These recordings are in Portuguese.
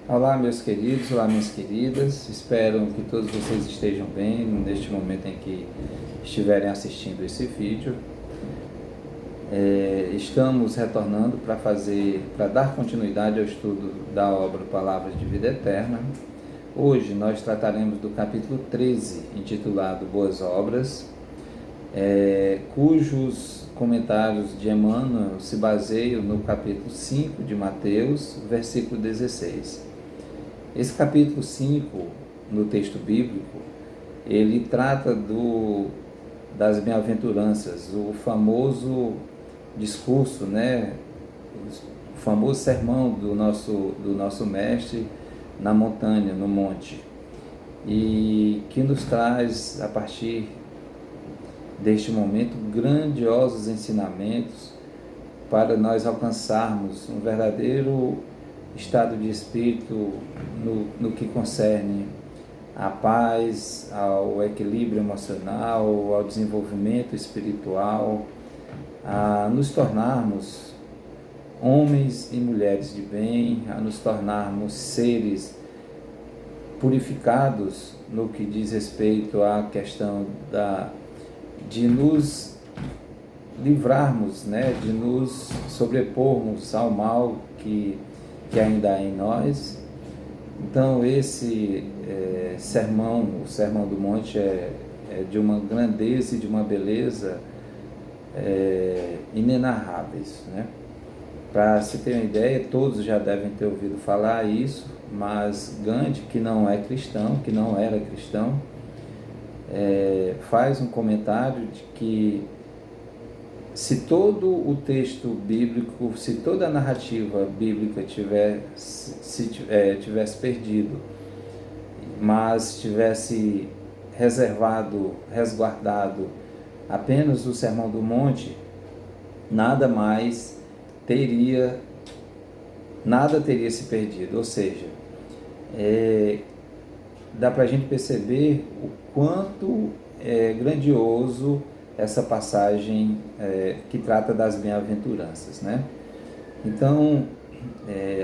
Olá, meus queridos, olá, minhas queridas. Espero que todos vocês estejam bem neste momento em que estiverem assistindo esse vídeo. Estamos retornando para dar continuidade ao estudo da obra Palavras de Vida Eterna. Hoje nós trataremos do capítulo 13, intitulado Boas Obras, cujos comentários de Emmanuel se baseiam no capítulo 5 de Mateus, versículo 16. Esse capítulo 5, no texto bíblico, ele trata das bem-aventuranças, o famoso discurso, o famoso sermão do nosso mestre na montanha, no monte, e que nos traz, a partir deste momento, grandiosos ensinamentos para nós alcançarmos um verdadeiro estado de espírito no que concerne à paz, ao equilíbrio emocional, ao desenvolvimento espiritual, a nos tornarmos homens e mulheres de bem, a nos tornarmos seres purificados no que diz respeito à questão de nos livrarmos, de nos sobrepormos ao mal que ainda há em nós. Então esse sermão, o Sermão do Monte, é de uma grandeza e de uma beleza inenarráveis, Para se ter uma ideia, todos já devem ter ouvido falar isso, mas Gandhi, que não é cristão, que não era cristão, faz um comentário de que se todo o texto bíblico, se toda a narrativa bíblica tivesse perdido, mas tivesse resguardado apenas o Sermão do Monte, nada teria se perdido. Ou seja, dá para a gente perceber o quanto é grandioso essa passagem que trata das bem-aventuranças, Então,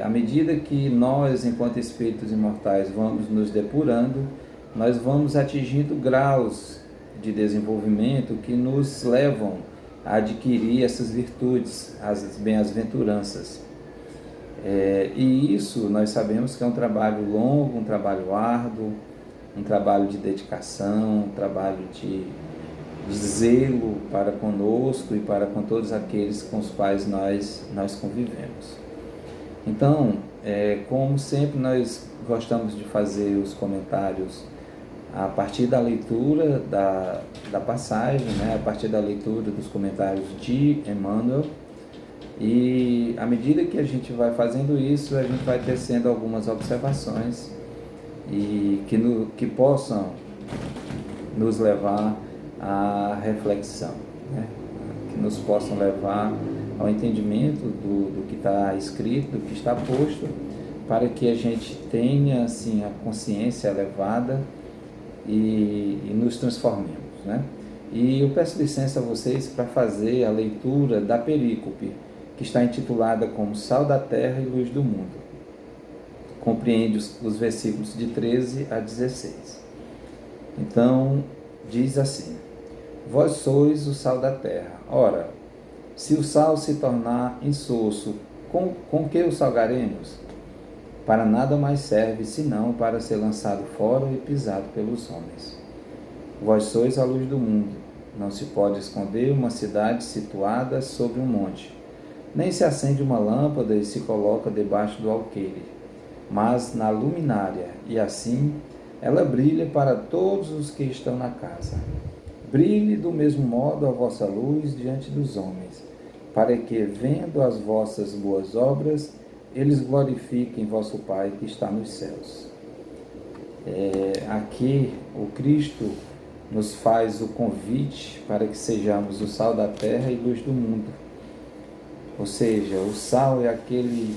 à medida que nós, enquanto espíritos imortais, vamos nos depurando, nós vamos atingindo graus de desenvolvimento que nos levam a adquirir essas virtudes, as bem-aventuranças. E isso nós sabemos que é um trabalho longo, um trabalho árduo, um trabalho de dedicação, um trabalho de zelo para conosco e para com todos aqueles com os quais nós convivemos. Então, como sempre, nós gostamos de fazer os comentários a partir da leitura da passagem, a partir da leitura dos comentários de Emmanuel, e à medida que a gente vai fazendo isso, a gente vai tecendo algumas observações e que possam nos levar à reflexão, que nos possam levar ao entendimento do que está escrito, do que está posto, para que a gente tenha assim a consciência elevada e nos transformemos, E eu peço licença a vocês para fazer a leitura da perícope, que está intitulada como Sal da Terra e Luz do Mundo. Compreende os versículos de 13 a 16. Então, diz assim: Vós sois o sal da terra. Ora, se o sal se tornar insosso, com que o salgaremos? Para nada mais serve, senão para ser lançado fora e pisado pelos homens. Vós sois a luz do mundo. Não se pode esconder uma cidade situada sobre um monte. Nem se acende uma lâmpada e se coloca debaixo do alqueire, mas na luminária, e assim ela brilha para todos os que estão na casa. Brilhe do mesmo modo a vossa luz diante dos homens, para que, vendo as vossas boas obras, eles glorifiquem vosso Pai que está nos céus. Aqui o Cristo nos faz o convite para que sejamos o sal da terra e luz do mundo. Ou seja, o sal é aquele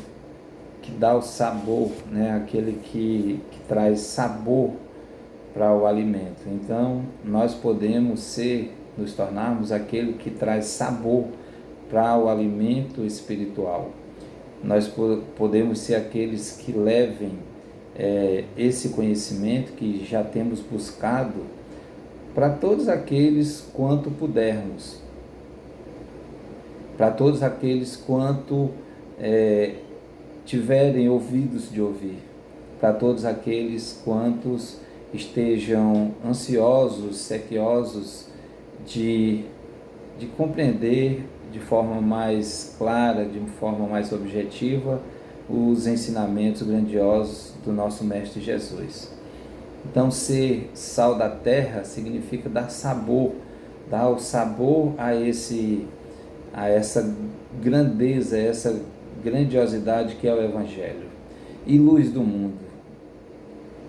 que dá o sabor, aquele que traz sabor para o alimento. Então, nós podemos nos tornarmos aquele que traz sabor para o alimento espiritual. Nós podemos ser aqueles que levem esse conhecimento que já temos buscado para todos aqueles quanto pudermos, para todos aqueles quanto tiverem ouvidos de ouvir, para todos aqueles quantos estejam ansiosos, sequiosos de compreender de forma mais clara, de forma mais objetiva, os ensinamentos grandiosos do nosso Mestre Jesus. Então, ser sal da terra significa dar sabor, dar o sabor a essa grandeza, a essa grandiosidade que é o Evangelho. E luz do mundo.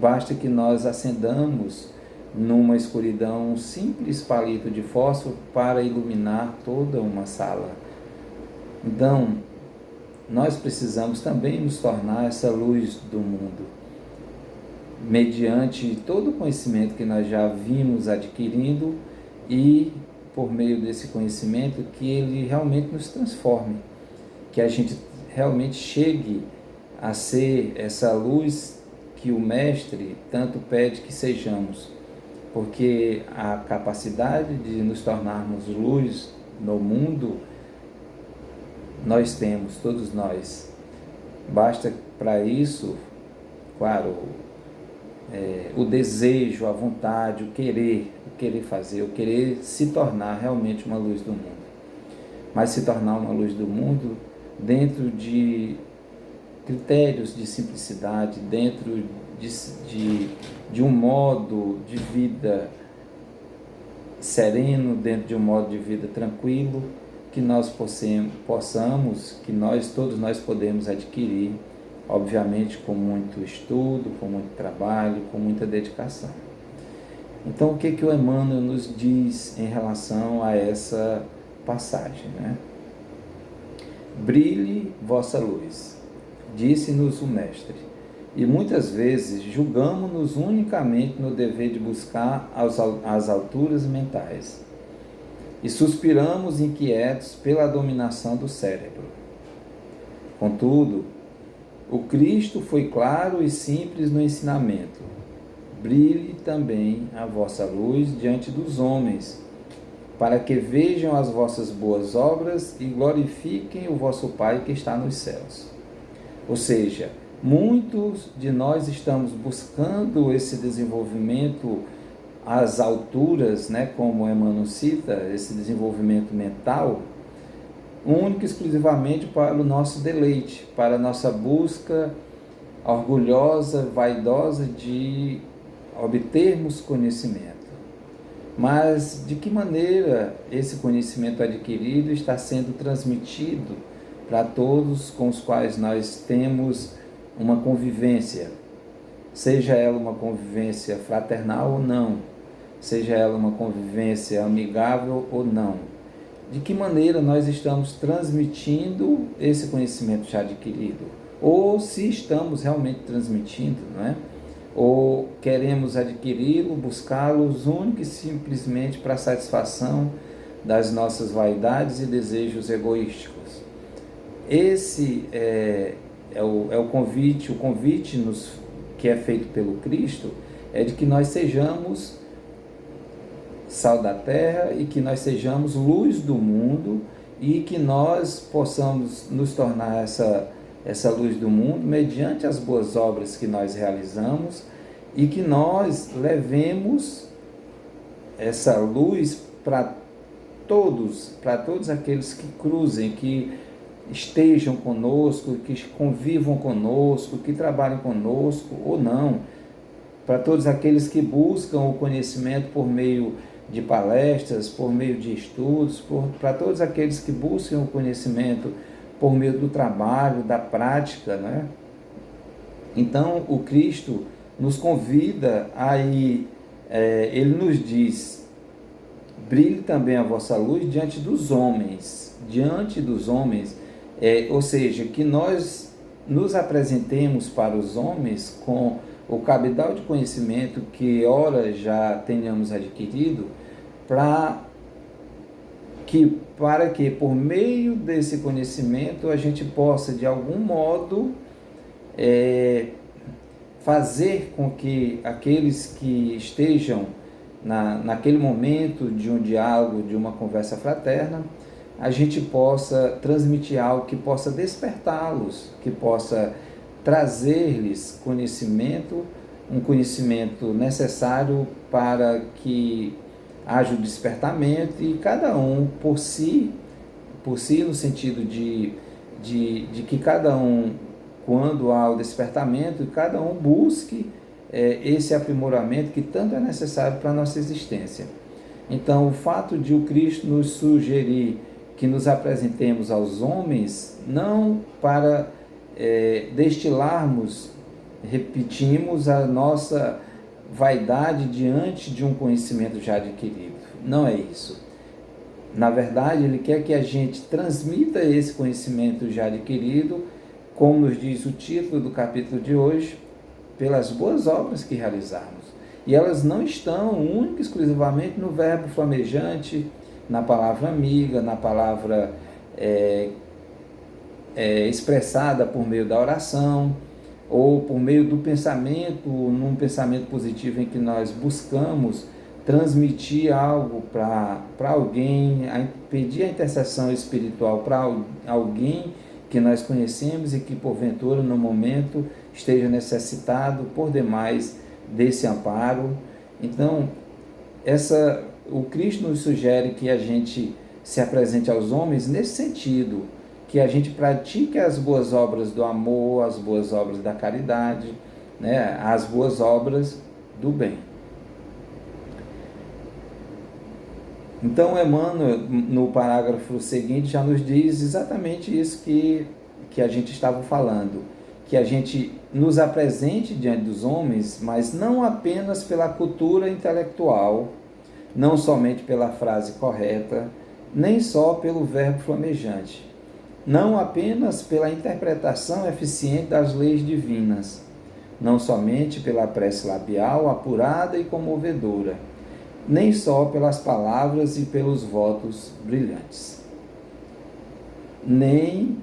Basta que nós acendamos numa escuridão um simples palito de fósforo para iluminar toda uma sala. Então, nós precisamos também nos tornar essa luz do mundo, mediante todo o conhecimento que nós já vimos adquirindo e por meio desse conhecimento que ele realmente nos transforme, que a gente realmente chegue a ser essa luz que o Mestre tanto pede que sejamos, porque a capacidade de nos tornarmos luz no mundo nós temos, todos nós. Basta para isso, claro, o desejo, a vontade, o querer fazer, o querer se tornar realmente uma luz do mundo. Mas se tornar uma luz do mundo dentro de critérios de simplicidade, dentro de um modo de vida sereno, dentro de um modo de vida tranquilo, que nós possamos, que todos nós podemos adquirir, obviamente com muito estudo, com muito trabalho, com muita dedicação. Então, o que o Emmanuel nos diz em relação a essa passagem, né? Brilhe vossa luz, disse-nos o Mestre, e muitas vezes julgamo-nos unicamente no dever de buscar as alturas mentais, e suspiramos inquietos pela dominação do cérebro. Contudo, o Cristo foi claro e simples no ensinamento. Brilhe também a vossa luz diante dos homens, para que vejam as vossas boas obras e glorifiquem o vosso Pai que está nos céus. Ou seja, muitos de nós estamos buscando esse desenvolvimento às alturas, né, como Emmanuel cita, esse desenvolvimento mental, único e exclusivamente para o nosso deleite, para a nossa busca orgulhosa, vaidosa de obtermos conhecimento. Mas de que maneira esse conhecimento adquirido está sendo transmitido para todos com os quais nós temos uma convivência, seja ela uma convivência fraternal ou não, seja ela uma convivência amigável ou não? De que maneira nós estamos transmitindo esse conhecimento já adquirido? Ou se estamos realmente transmitindo, não é? Ou queremos adquiri-lo, buscá-los único e simplesmente para a satisfação das nossas vaidades e desejos egoísticos? Esse é o convite que é feito pelo Cristo, é de que nós sejamos sal da terra e que nós sejamos luz do mundo e que nós possamos nos tornar essa luz do mundo mediante as boas obras que nós realizamos e que nós levemos essa luz para todos aqueles que cruzem, que estejam conosco, que convivam conosco, que trabalhem conosco ou não, para todos aqueles que buscam o conhecimento por meio de palestras, por meio de estudos, para todos aqueles que buscam o conhecimento por meio do trabalho, da prática, né? Então, o Cristo nos convida aí, ele nos diz, brilhe também a vossa luz diante dos homens, ou seja, que nós nos apresentemos para os homens com o cabedal de conhecimento que ora já tenhamos adquirido, para que por meio desse conhecimento a gente possa de algum modo fazer com que aqueles que estejam naquele momento de um diálogo, de uma conversa fraterna, a gente possa transmitir algo que possa despertá-los, que possa trazer-lhes conhecimento, um conhecimento necessário para que haja o despertamento e cada um por si no sentido de que cada um, quando há o despertamento, cada um busque esse aprimoramento que tanto é necessário para a nossa existência. Então, o fato de o Cristo nos sugerir que nos apresentemos aos homens, não para destilarmos, repetimos, a nossa vaidade diante de um conhecimento já adquirido. Não é isso. Na verdade, ele quer que a gente transmita esse conhecimento já adquirido, como nos diz o título do capítulo de hoje, pelas boas obras que realizarmos. E elas não estão única e exclusivamente no verbo flamejante, na palavra amiga, na palavra expressada por meio da oração, ou por meio do pensamento, num pensamento positivo em que nós buscamos transmitir algo para alguém, pedir a intercessão espiritual para alguém que nós conhecemos e que porventura no momento esteja necessitado por demais desse amparo. Então, o Cristo nos sugere que a gente se apresente aos homens nesse sentido, que a gente pratique as boas obras do amor, as boas obras da caridade, né? As boas obras do bem. Então, Emmanuel, no parágrafo seguinte, já nos diz exatamente isso que a gente estava falando, que a gente nos apresente diante dos homens, mas não apenas pela cultura intelectual, não somente pela frase correta, nem só pelo verbo flamejante, não apenas pela interpretação eficiente das leis divinas, não somente pela prece labial apurada e comovedora, nem só pelas palavras e pelos votos brilhantes, nem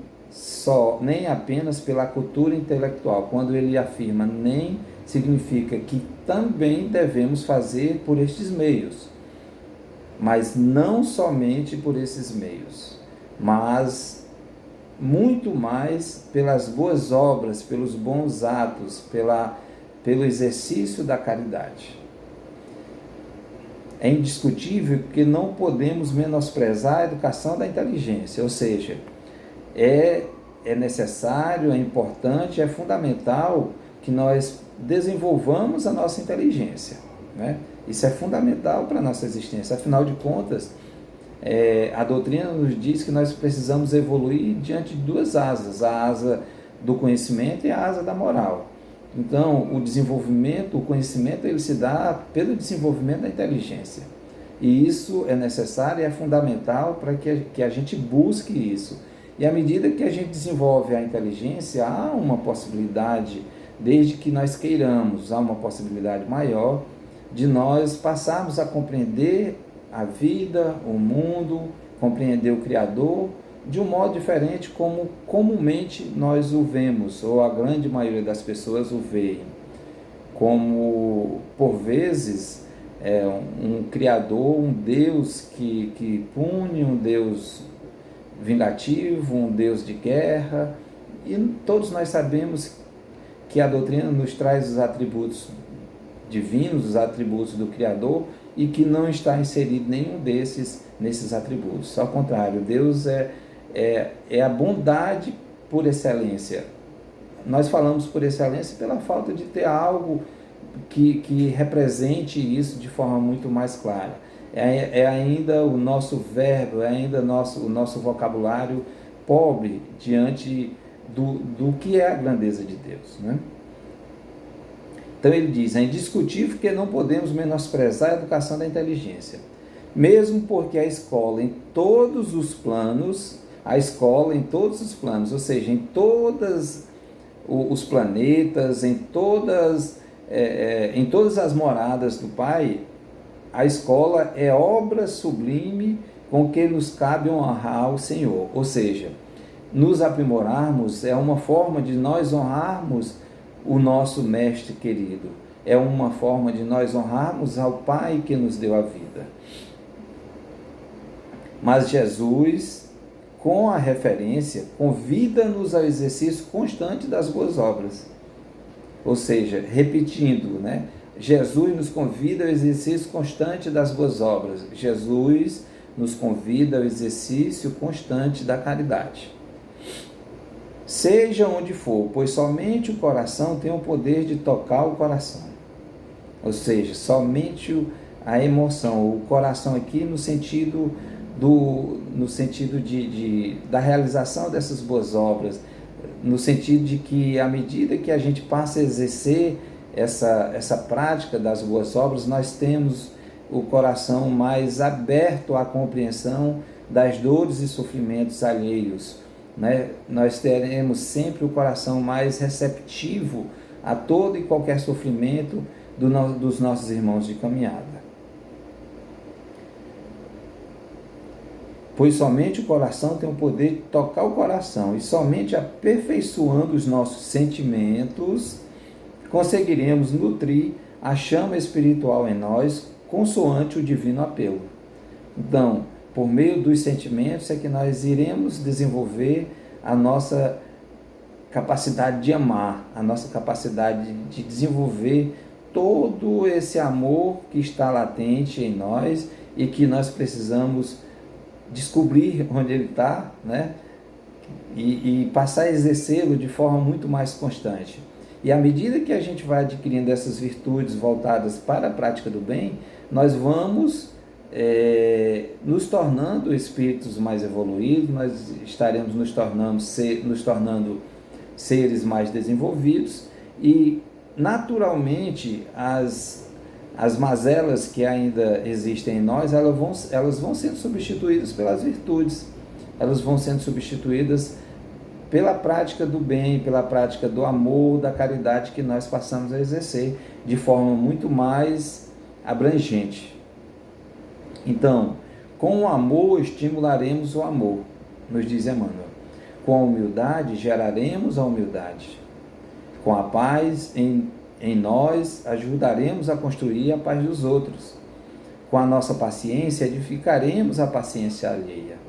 apenas pela cultura intelectual. Quando ele afirma nem, significa que também devemos fazer por estes meios, mas não somente por esses meios, mas muito mais pelas boas obras, pelos bons atos, pelo exercício da caridade. É indiscutível que não podemos menosprezar a educação da inteligência, ou seja, é necessário, é importante, é fundamental que nós desenvolvamos a nossa inteligência, né? Isso é fundamental para a nossa existência. Afinal de contas, a doutrina nos diz que nós precisamos evoluir diante de duas asas, a asa do conhecimento e a asa da moral. Então, o conhecimento, ele se dá pelo desenvolvimento da inteligência. E isso é necessário e é fundamental para que a gente busque isso. E à medida que a gente desenvolve a inteligência, há uma possibilidade, desde que nós queiramos, há uma possibilidade maior de nós passarmos a compreender a vida, o mundo, compreender o Criador, de um modo diferente como comumente nós o vemos, ou a grande maioria das pessoas o veem, como por vezes um Criador, um Deus que pune, um Deus vingativo, um Deus de guerra, e todos nós sabemos que a doutrina nos traz os atributos divinos, os atributos do Criador, e que não está inserido nenhum nesses atributos. Ao contrário, Deus é a bondade por excelência. Nós falamos por excelência pela falta de ter algo que represente isso de forma muito mais clara. É ainda o nosso verbo, é ainda o nosso vocabulário pobre diante do que é a grandeza de Deus, né? Então ele diz, é indiscutível que não podemos menosprezar a educação da inteligência, mesmo porque a escola em todos os planos, ou seja, em todos os planetas, em todas as moradas do Pai, a escola é obra sublime com que nos cabe honrar o Senhor. Ou seja, nos aprimorarmos é uma forma de nós honrarmos o nosso mestre querido. É uma forma de nós honrarmos ao Pai que nos deu a vida. Mas Jesus, com a referência, convida-nos ao exercício constante das boas obras. Ou seja, repetindo, né? Jesus nos convida ao exercício constante das boas obras. Jesus nos convida ao exercício constante da caridade. Seja onde for, pois somente o coração tem o poder de tocar o coração. Ou seja, somente a emoção, o coração aqui no sentido da realização dessas boas obras, no sentido de que à medida que a gente passa a exercer essa prática das boas obras, nós temos o coração mais aberto à compreensão das dores e sofrimentos alheios, né? Nós teremos sempre o coração mais receptivo a todo e qualquer sofrimento dos nossos irmãos de caminhada. Pois somente o coração tem o poder de tocar o coração, e somente aperfeiçoando os nossos sentimentos conseguiremos nutrir a chama espiritual em nós, consoante o divino apelo. Então, por meio dos sentimentos é que nós iremos desenvolver a nossa capacidade de amar, a nossa capacidade de desenvolver todo esse amor que está latente em nós e que nós precisamos descobrir onde ele está, né? E passar a exercê-lo de forma muito mais constante. E à medida que a gente vai adquirindo essas virtudes voltadas para a prática do bem, nós vamos nos tornando espíritos mais evoluídos, nós estaremos nos tornando seres mais desenvolvidos, e naturalmente as mazelas que ainda existem em nós, elas vão sendo substituídas pelas virtudes, elas vão sendo substituídas pela prática do bem, pela prática do amor, da caridade que nós passamos a exercer de forma muito mais abrangente. Então, com o amor estimularemos o amor, nos diz Emmanuel. Com a humildade geraremos a humildade. Com a paz em nós ajudaremos a construir a paz dos outros. Com a nossa paciência edificaremos a paciência alheia.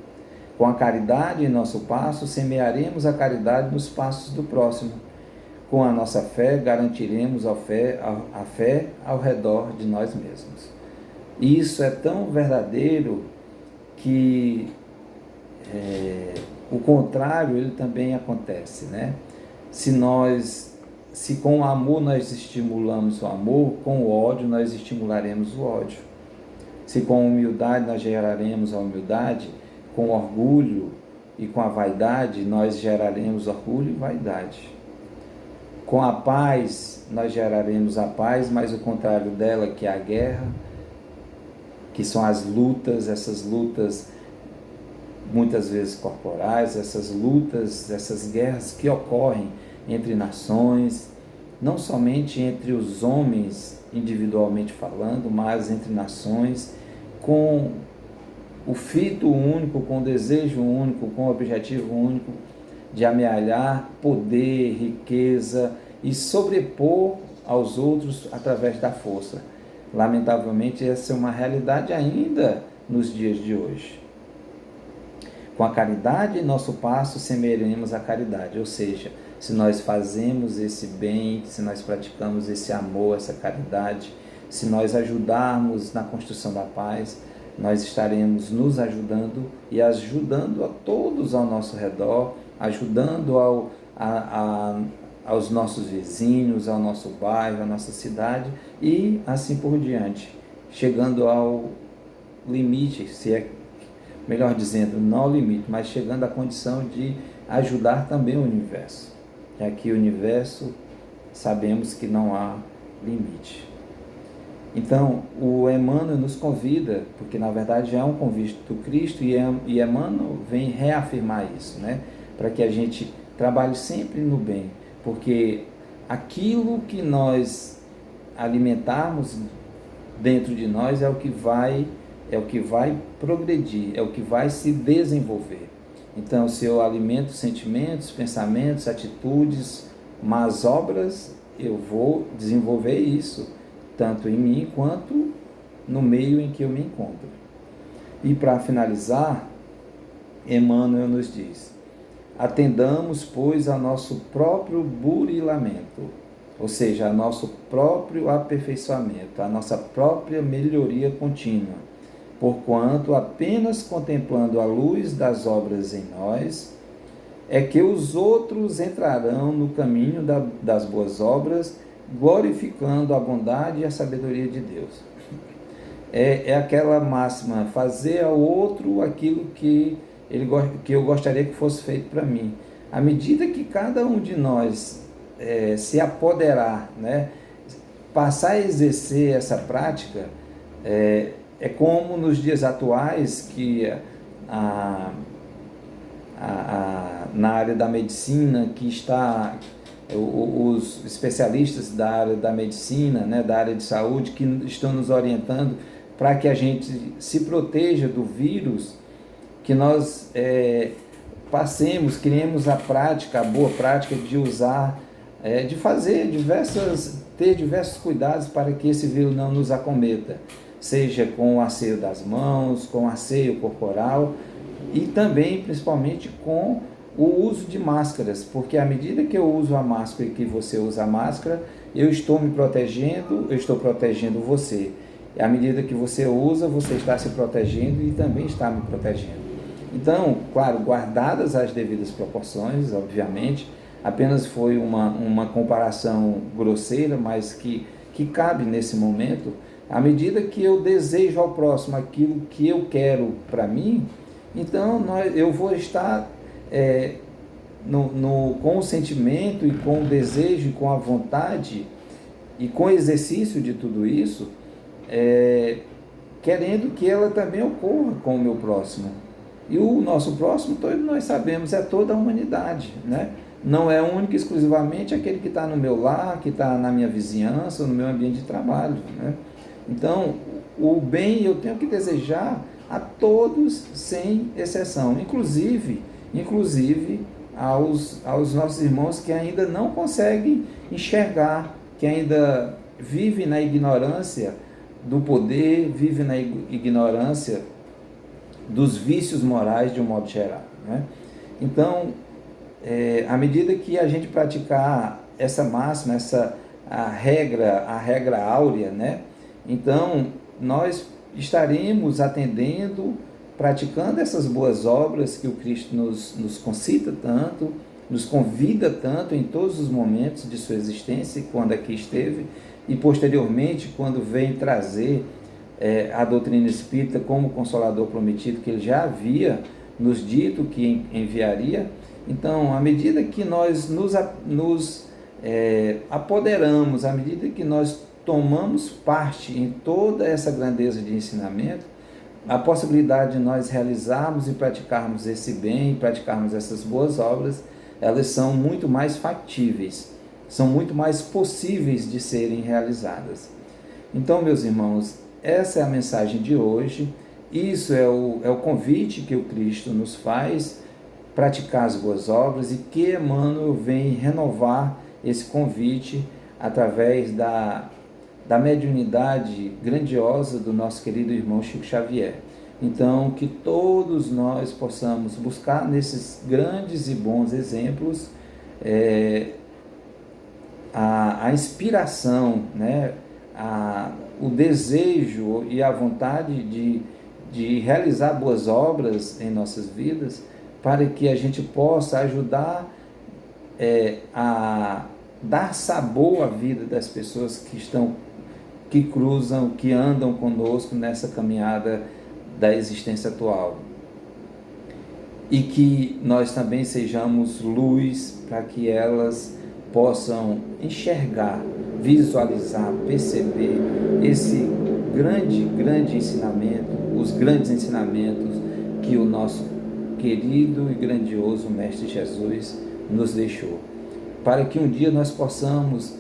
Com a caridade em nosso passo, semearemos a caridade nos passos do próximo. Com a nossa fé, garantiremos a fé ao redor de nós mesmos. E isso é tão verdadeiro que o contrário ele também acontece, né? Se com o amor nós estimulamos o amor, com o ódio nós estimularemos o ódio. Se com a humildade nós geraremos a humildade, com orgulho e com a vaidade, nós geraremos orgulho e vaidade. Com a paz, nós geraremos a paz, mas o contrário dela, que é a guerra, que são as lutas, essas lutas muitas vezes corporais, essas lutas, essas guerras que ocorrem entre nações, não somente entre os homens individualmente falando, mas entre nações, com o fito único, com o desejo único, com o objetivo único de amealhar poder, riqueza e sobrepor aos outros através da força. Lamentavelmente, essa é uma realidade ainda nos dias de hoje. Com a caridade em nosso passo, semearemos a caridade, ou seja, se nós fazemos esse bem, se nós praticamos esse amor, essa caridade, se nós ajudarmos na construção da paz, nós estaremos nos ajudando e ajudando a todos ao nosso redor, ajudando aos nossos vizinhos, ao nosso bairro, à nossa cidade e assim por diante, chegando ao limite, se é melhor dizendo, não ao limite, mas chegando à condição de ajudar também o universo. E aqui o universo sabemos que não há limite. Então, o Emmanuel nos convida, porque na verdade já é um convite do Cristo, e Emmanuel vem reafirmar isso, né? Para que a gente trabalhe sempre no bem, porque aquilo que nós alimentarmos dentro de nós é o que vai progredir, é o que vai se desenvolver. Então, se eu alimento sentimentos, pensamentos, atitudes, más obras, eu vou desenvolver isso, tanto em mim quanto no meio em que eu me encontro. E para finalizar, Emmanuel nos diz: atendamos, pois, ao nosso próprio burilamento, ou seja, ao nosso próprio aperfeiçoamento, à nossa própria melhoria contínua, porquanto apenas contemplando a luz das obras em nós, é que os outros entrarão no caminho das boas obras, glorificando a bondade e a sabedoria de Deus. É aquela máxima: fazer ao outro aquilo que eu gostaria que fosse feito para mim. À medida que cada um de nós se apoderar, né, passar a exercer essa prática, é como nos dias atuais que na área da medicina, que está os especialistas da área da medicina, né, da área de saúde, que estão nos orientando para que a gente se proteja do vírus, que nós criemos a boa prática de usar, de fazer ter diversos cuidados para que esse vírus não nos acometa, seja com o asseio das mãos, com o asseio corporal e também, principalmente, com o uso de máscaras, porque à medida que eu uso a máscara e que você usa a máscara, eu estou me protegendo, eu estou protegendo você. E à medida que você usa, você está se protegendo e também está me protegendo. Então, claro, guardadas as devidas proporções, obviamente, apenas foi uma comparação grosseira, mas que cabe nesse momento. À medida que eu desejo ao próximo aquilo que eu quero para mim, então eu vou estar com o sentimento e com o desejo e com a vontade e com o exercício de tudo isso, querendo que ela também ocorra com o meu próximo. E o nosso próximo, todos nós sabemos, é toda a humanidade, né? Não é único e exclusivamente aquele que está no meu lar, que está na minha vizinhança, no meu ambiente de trabalho, né? Então, o bem eu tenho que desejar a todos, sem exceção, inclusive aos nossos irmãos que ainda não conseguem enxergar, que ainda vivem na ignorância do poder, vivem na ignorância dos vícios morais de um modo geral, né? Então, à medida que a gente praticar essa máxima, a regra áurea, né? Então, nós estaremos atendendo, praticando essas boas obras que o Cristo nos concita tanto, nos convida tanto em todos os momentos de sua existência, quando aqui esteve, e posteriormente, quando vem trazer a doutrina espírita como Consolador prometido, que ele já havia nos dito que enviaria. Então, à medida que nós nos apoderamos, à medida que nós tomamos parte em toda essa grandeza de ensinamento, a possibilidade de nós realizarmos e praticarmos esse bem, praticarmos essas boas obras, elas são muito mais factíveis, são muito mais possíveis de serem realizadas. Então, meus irmãos, essa é a mensagem de hoje. Isso é o convite que o Cristo nos faz, praticar as boas obras, e que Emmanuel vem renovar esse convite através da mediunidade grandiosa do nosso querido irmão Chico Xavier. Então, que todos nós possamos buscar nesses grandes e bons exemplos a inspiração, né? O desejo e a vontade de realizar boas obras em nossas vidas, para que a gente possa ajudar a dar sabor à vida das pessoas que cruzam, que andam conosco nessa caminhada da existência atual. E que nós também sejamos luz para que elas possam enxergar, visualizar, perceber esse grande ensinamento, os grandes ensinamentos que o nosso querido e grandioso Mestre Jesus nos deixou, para que um dia nós possamos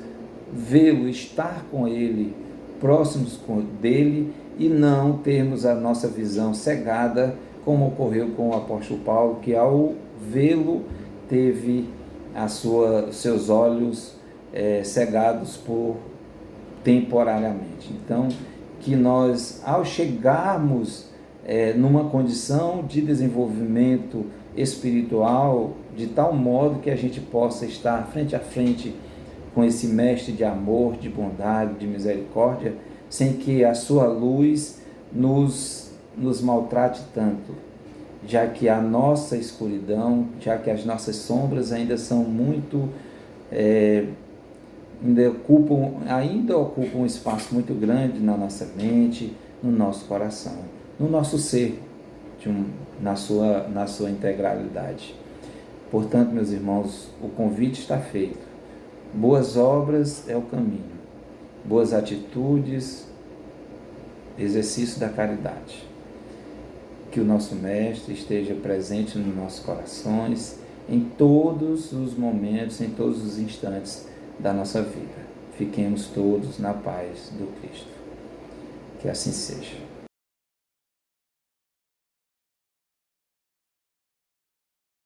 vê-lo, estar com ele, próximos dele, e não termos a nossa visão cegada, como ocorreu com o apóstolo Paulo, que ao vê-lo teve seus olhos cegados por temporariamente. Então, que nós, ao chegarmos numa condição de desenvolvimento espiritual, de tal modo que a gente possa estar frente a frente com esse mestre de amor, de bondade, de misericórdia, sem que a sua luz nos maltrate tanto, já que a nossa escuridão, já que as nossas sombras ainda são muito, ainda ocupam um espaço muito grande na nossa mente, no nosso coração, no nosso ser, na sua integralidade. Portanto, meus irmãos, o convite está feito. Boas obras é o caminho, boas atitudes, exercício da caridade. Que o nosso Mestre esteja presente nos nossos corações, em todos os momentos, em todos os instantes da nossa vida. Fiquemos todos na paz do Cristo. Que assim seja.